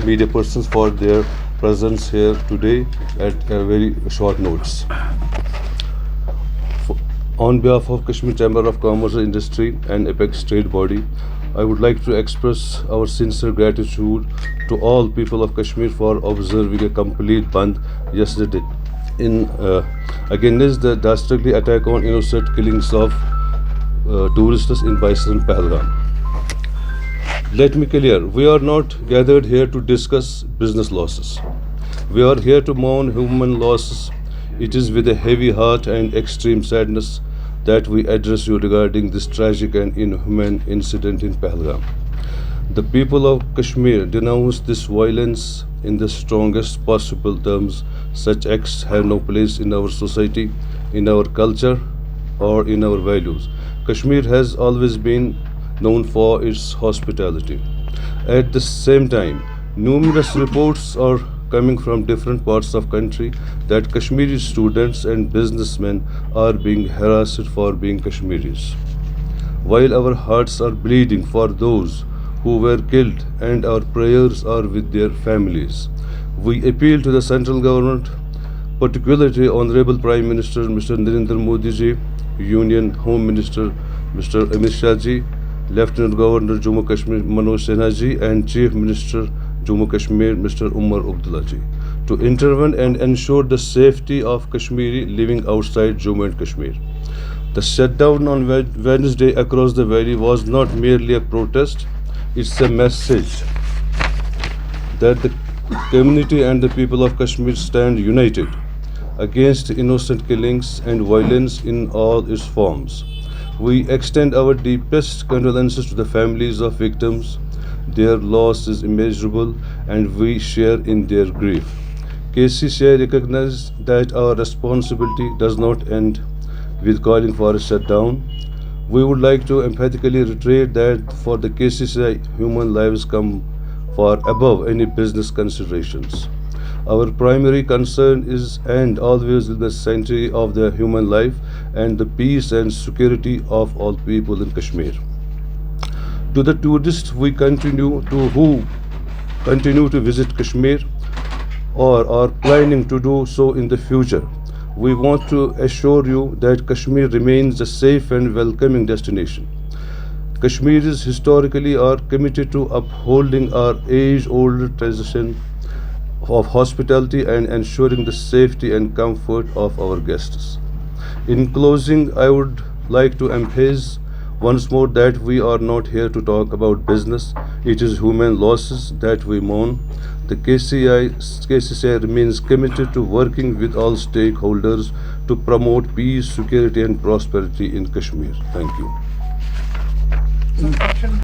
media persons for their presence here today at very short notice. On behalf of Kashmir Chamber of Commerce and Industry and Apex Trade Body, I would like to express our sincere gratitude to all people of Kashmir for observing a complete Bandh yesterday in against the dastardly attack on innocent killings of tourists in Baisar and Pahalgam. Let me clear, we are not gathered here to discuss business losses. We are here to mourn human losses. It is with a heavy heart and extreme sadness that we address you regarding this tragic and inhuman incident in Pahalgam. The people of Kashmir denounce this violence in the strongest possible terms. Such acts have no place in our society, in our culture, or in our values. Kashmir has always been known for its hospitality. At the same time, numerous reports are coming from different parts of country that Kashmiri students and businessmen are being harassed for being Kashmiris. While our hearts are bleeding for those who were killed and our prayers are with their families, we appeal to the central government, particularly Honorable Prime Minister Mr. Narendra Modi ji, Union Home Minister Mr. Amit Shah ji, Lieutenant Governor Jammu Kashmir Manoj Sinha ji, and Chief Minister Jammu Kashmir Mr. Umar Abdullah ji, to intervene and ensure the safety of Kashmiri living outside Jammu and Kashmir. The shutdown on Wednesday across the valley was not merely a protest, it's a message that the community and the people of Kashmir stand united against innocent killings and violence in all its forms. We extend our deepest condolences to the families of victims. Their loss is immeasurable and we share in their grief. KCCI recognizes that our responsibility does not end with calling for a shutdown. We would like to emphatically reiterate that for the KCCI, human lives come far above any business considerations. Our primary concern is and always will be the sanctity of the human life and the peace and security of all people in Kashmir. To the tourists who continue to visit Kashmir or are planning to do so in the future, we want to assure you that Kashmir remains a safe and welcoming destination. Kashmiris historically are committed to upholding our age-old tradition of hospitality and ensuring the safety and comfort of our guests. In closing, I would like to emphasize once more that we are not here to talk about business. It is human losses that we mourn. The KCCI remains committed to working with all stakeholders to promote peace, security and prosperity in Kashmir. Thank you.